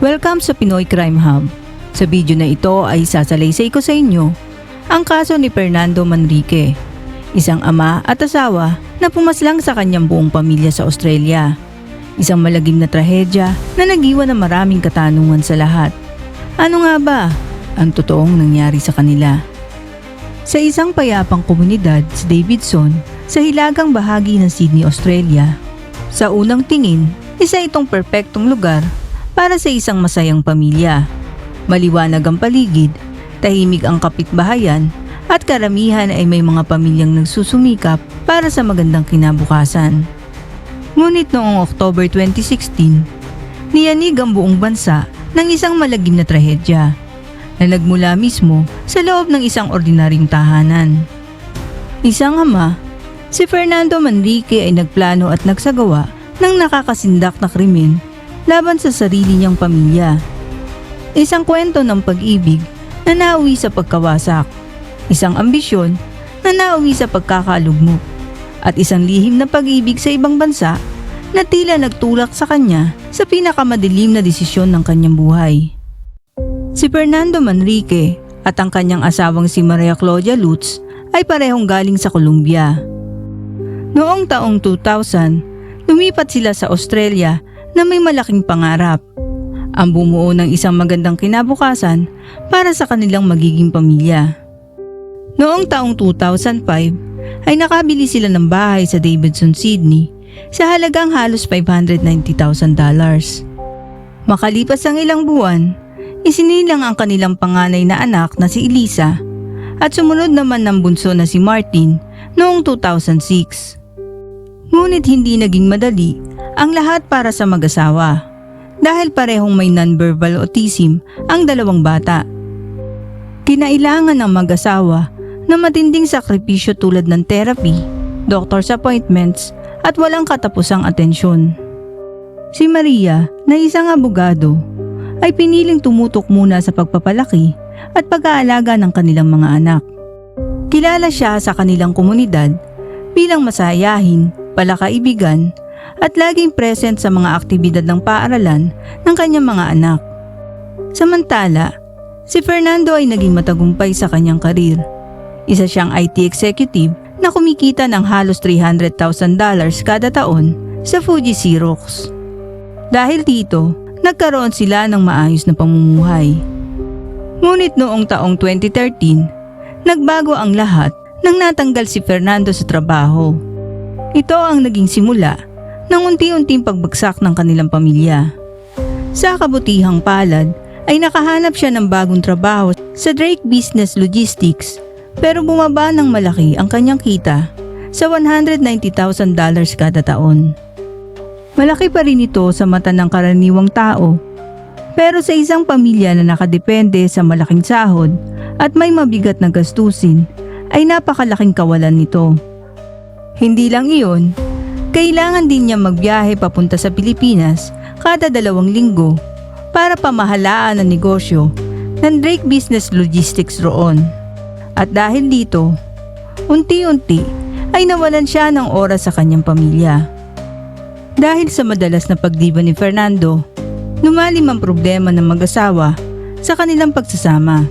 Welcome sa Pinoy Crime Hub. Sa video na ito ay sasalaysay ko sa inyo ang kaso ni Fernando Manrique, isang ama at asawa na pumaslang sa kanyang buong pamilya sa Australia. Isang malagim na trahedya na nag-iwan ng maraming katanungan sa lahat. Ano nga ba ang totoong nangyari sa kanila? Sa isang payapang komunidad sa Davidson, sa hilagang bahagi ng Sydney, Australia, sa unang tingin, isa itong perpektong lugar para sa isang masayang pamilya. Maliwanag ang paligid, tahimik ang kapitbahayan, at karamihan ay may mga pamilyang nagsusumikap para sa magandang kinabukasan. Ngunit noong October 2016, niyanig ang buong bansa ng isang malagim na trahedya na nagmula mismo sa loob ng isang ordinaryong tahanan. Isang ama, si Fernando Manrique ay nagplano at nagsagawa ng nakakasindak na krimen laban sa sarili niyang pamilya. Isang kwento ng pag-ibig na nauwi sa pagkawasak, isang ambisyon na nauwi sa pagkakalugmok, at isang lihim na pag-ibig sa ibang bansa na tila nagtulak sa kanya sa pinakamadilim na desisyon ng kanyang buhay. Si Fernando Manrique at ang kanyang asawang si Maria Claudia Lutz ay parehong galing sa Colombia. Noong taong 2000, lumipat sila sa Australia na may malaking pangarap, ang bumuo ng isang magandang kinabukasan para sa kanilang magiging pamilya. Noong taong 2005 ay nakabili sila ng bahay sa Davidson, Sydney sa halagang halos $590,000. Makalipas ang ilang buwan, isinilang ang kanilang panganay na anak na si Elisa at sumunod naman ng bunso na si Martin noong 2006. Ngunit hindi naging madali ang lahat para sa mag-asawa dahil parehong may non-verbal autism ang dalawang bata. Kinailangan ng mag-asawa na matinding sakripisyo tulad ng therapy, doctor's appointments at walang katapusang atensyon. Si Maria, na isang abogado, ay piniling tumutok muna sa pagpapalaki at pag-aalaga ng kanilang mga anak. Kilala siya sa kanilang komunidad bilang masayahin, palakaibigan, at laging present sa mga aktibidad ng paaralan ng kanyang mga anak. Samantala, si Fernando ay naging matagumpay sa kanyang karir. Isa siyang IT executive na kumikita ng halos $300,000 kada taon sa Fuji Xerox. Dahil dito, nagkaroon sila ng maayos na pamumuhay. Ngunit noong taong 2013, nagbago ang lahat nang natanggal si Fernando sa trabaho. Ito ang naging simula ng unti-unting pagbagsak ng kanilang pamilya. Sa kabutihang palad ay nakahanap siya ng bagong trabaho sa Drake Business Logistics, pero bumaba ng malaki ang kanyang kita sa $190,000 kada taon. Malaki pa rin ito sa mata ng karaniwang tao, pero sa isang pamilya na nakadepende sa malaking sahod at may mabigat na gastusin ay napakalaking kawalan nito. Hindi lang iyon, kailangan din niya magbiyahe papunta sa Pilipinas kada 2 linggo para pamahalaan ang negosyo ng Drake Business Logistics roon. At dahil dito, unti-unti ay nawalan siya ng oras sa kanyang pamilya. Dahil sa madalas na pagdiba ni Fernando, lumalim ang problema ng mag-asawa sa kanilang pagsasama.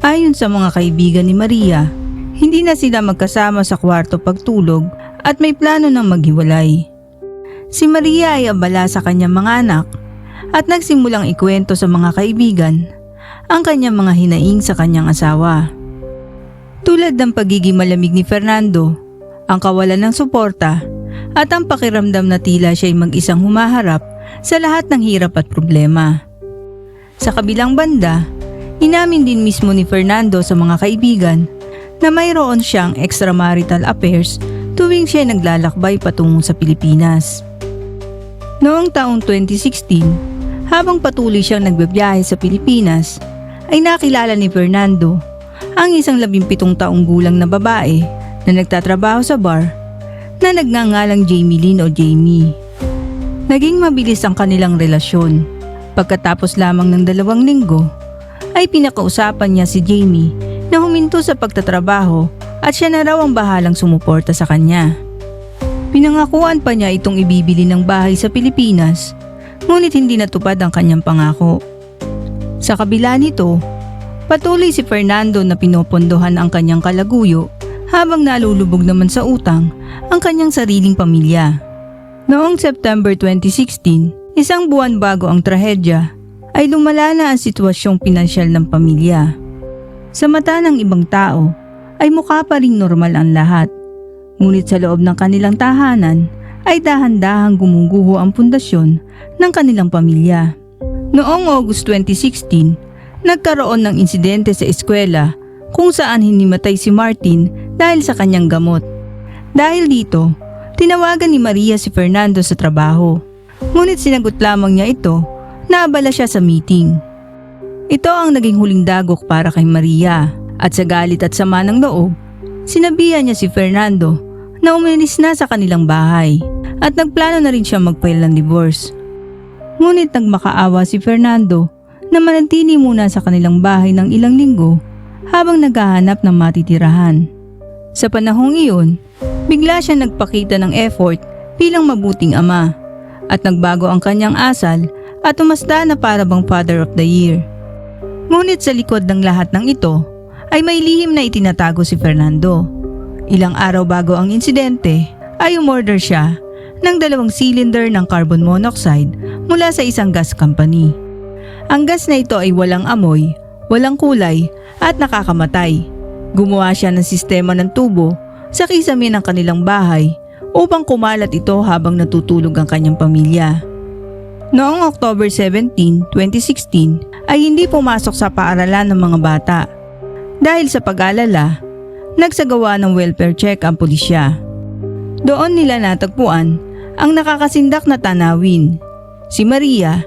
Ayon sa mga kaibigan ni Maria, hindi na sila magkasama sa kwarto pagtulog at may plano ng maghiwalay. Si Maria ay abala sa kanyang mga anak at nagsimulang ikwento sa mga kaibigan ang kanyang mga hinaing sa kanyang asawa. Tulad ng pagiging malamig ni Fernando, ang kawalan ng suporta, at ang pakiramdam na tila siya'y mag-isang humaharap sa lahat ng hirap at problema. Sa kabilang banda, inamin din mismo ni Fernando sa mga kaibigan na mayroon siyang extramarital affairs tuwing siya naglalakbay patungo sa Pilipinas. Noong taong 2016, habang patuloy siyang nagbibiyahe sa Pilipinas, ay nakilala ni Fernando ang isang 17 taong gulang na babae na nagtatrabaho sa bar na nagngangalang Jamie Lynn o Jamie. Naging mabilis ang kanilang relasyon. Pagkatapos lamang ng 2 linggo, ay pinakausapan niya si Jamie na huminto sa pagtatrabaho at siya na raw ang bahalang sumuporta sa kanya. Pinangakuan pa niya itong ibibili ng bahay sa Pilipinas ngunit hindi natupad ang kanyang pangako. Sa kabila nito, patuloy si Fernando na pinopondohan ang kanyang kalaguyo habang nalulubog naman sa utang ang kanyang sariling pamilya. Noong September 2016, isang buwan bago ang trahedya, ay lumala na ang sitwasyong pinansyal ng pamilya. Sa mata ng ibang tao, ay mukha pa ring normal ang lahat. Ngunit sa loob ng kanilang tahanan, ay dahan-dahang gumuguho ang pundasyon ng kanilang pamilya. Noong August 2016, nagkaroon ng insidente sa eskwela kung saan hinimatay si Martin dahil sa kanyang gamot. Dahil dito, tinawagan ni Maria si Fernando sa trabaho. Ngunit sinagot lamang niya ito na abala siya sa meeting. Ito ang naging huling dagok para kay Maria at sa galit at sama ng loob, sinabihan niya si Fernando na umalis na sa kanilang bahay at nagplano na rin siya mag-file ng divorce. Ngunit nagmakaawa si Fernando na manatili muna sa kanilang bahay ng ilang linggo habang naghahanap ng matitirahan. Sa panahong iyon, bigla siya nagpakita ng effort bilang mabuting ama at nagbago ang kanyang asal at umasda na para bang Father of the Year. Ngunit sa likod ng lahat ng ito ay may lihim na itinatago si Fernando. Ilang araw bago ang insidente ay umorder siya ng 2 cylinder ng carbon monoxide mula sa isang gas company. Ang gas na ito ay walang amoy, walang kulay at nakakamatay. Gumawa siya ng sistema ng tubo sa kisame ng kanilang bahay upang kumalat ito habang natutulog ang kanyang pamilya. Noong October 17, 2016 ay hindi pumasok sa paaralan ng mga bata. Dahil sa pag-alala, nagsagawa ng welfare check ang pulisya. Doon nila natagpuan ang nakakasindak na tanawin, si Maria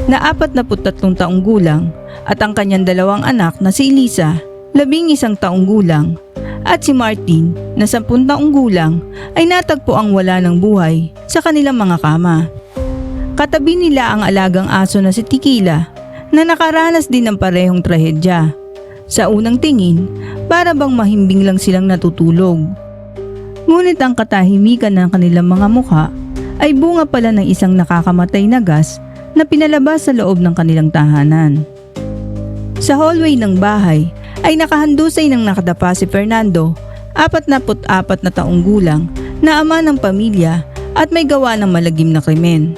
na 43 taong gulang at ang kanyang 2 anak na si Elisa, 11 taong gulang, at si Martin na 10 taong gulang ay natagpo ang wala ng buhay sa kanilang mga kama. Katabi nila ang alagang aso na si Tequila na nakaranas din ng parehong trahedya. Sa unang tingin, para bang mahimbing lang silang natutulog. Ngunit ang katahimikan ng kanilang mga mukha ay bunga pala ng isang nakakamatay na gas na pinalabas sa loob ng kanilang tahanan. Sa hallway ng bahay ay nakahandusay ng nakadapa si Fernando, 44 na taong gulang na ama ng pamilya at may gawa ng malagim na krimen.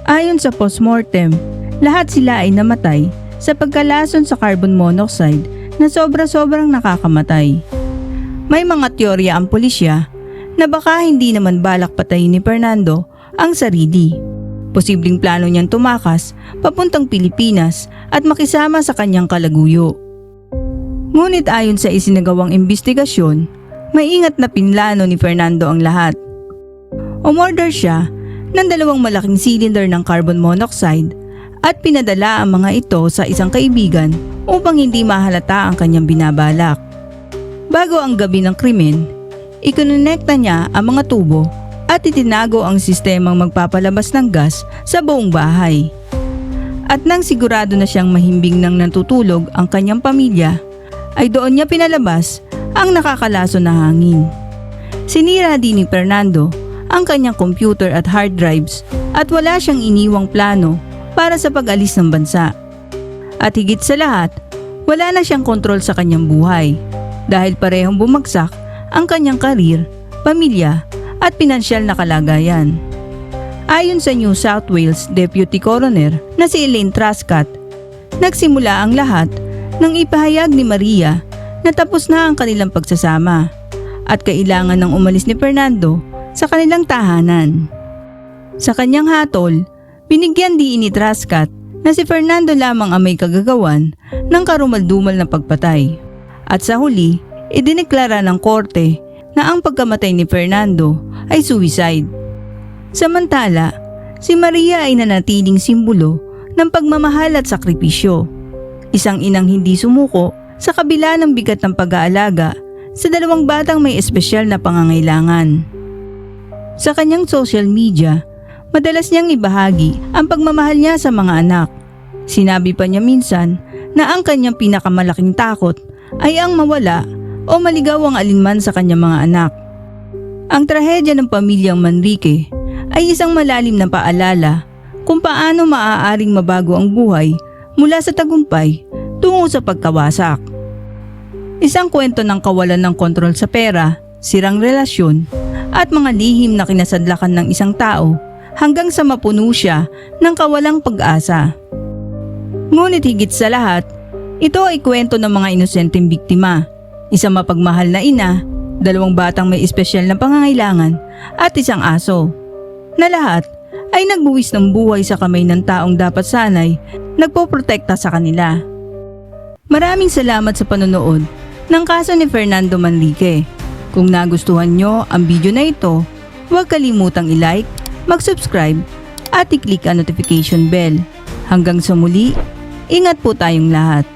Ayon sa postmortem, lahat sila ay namatay sa pagkalason sa carbon monoxide na sobra-sobrang nakakamatay. May mga teorya ang pulisya na baka hindi naman balak patayin ni Fernando ang sarili. Posibleng plano niyang tumakas papuntang Pilipinas at makisama sa kanyang kalaguyo. Ngunit ayon sa isinagawang investigasyon, maingat na pinlano ni Fernando ang lahat. Umorder siya ng 2 malaking cylinder ng carbon monoxide at pinadala ang mga ito sa isang kaibigan upang hindi mahalata ang kanyang binabalak. Bago ang gabi ng krimen, ikonekta niya ang mga tubo at itinago ang sistemang magpapalabas ng gas sa buong bahay. At nang sigurado na siyang mahimbing nang natutulog ang kanyang pamilya, ay doon niya pinalabas ang nakakalason na hangin. Sinira din ni Fernando ang kanyang computer at hard drives at wala siyang iniwang plano para sa pag-alis ng bansa. At higit sa lahat, wala na siyang kontrol sa kanyang buhay dahil parehong bumagsak ang kanyang karir, pamilya at pinansyal na kalagayan. Ayon sa New South Wales Deputy Coroner na si Elaine Truscott, nagsimula ang lahat nang ipahayag ni Maria na tapos na ang kanilang pagsasama at kailangan ng umalis ni Fernando sa kanilang tahanan. Sa kanyang hatol, binigyan din ni Truscott na si Fernando lamang ang may kagagawan ng karumaldumal na pagpatay. At sa huli, idineklara ng korte na ang pagkamatay ni Fernando ay suicide. Samantala, si Maria ay nanatiling simbolo ng pagmamahal at sakripisyo. Isang inang hindi sumuko sa kabila ng bigat ng pag-aalaga sa 2 batang may espesyal na pangangailangan. Sa kanyang social media, madalas niyang ibahagi ang pagmamahal niya sa mga anak. Sinabi pa niya minsan na ang kanyang pinakamalaking takot ay ang mawala o maligaw ang alinman sa kanyang mga anak. Ang trahedya ng pamilyang Manrique ay isang malalim na paalala kung paano maaaring mabago ang buhay mula sa tagumpay tungo sa pagkawasak. Isang kwento ng kawalan ng kontrol sa pera, sirang relasyon, at mga lihim na kinasadlakan ng isang tao hanggang sa mapuno siya ng kawalang pag-asa. Ngunit higit sa lahat, ito ay kwento ng mga inosenteng biktima, isang mapagmahal na ina, 2 batang may espesyal na pangangailangan at isang aso, na lahat ay nagbuwis ng buhay sa kamay ng taong dapat sanay nagpoprotekta sa kanila. Maraming salamat sa panonood ng kaso ni Fernando Manrique. Kung nagustuhan nyo ang video na ito, huwag kalimutang i-like, mag-subscribe at i-click ang notification bell. Hanggang sa muli, ingat po tayong lahat.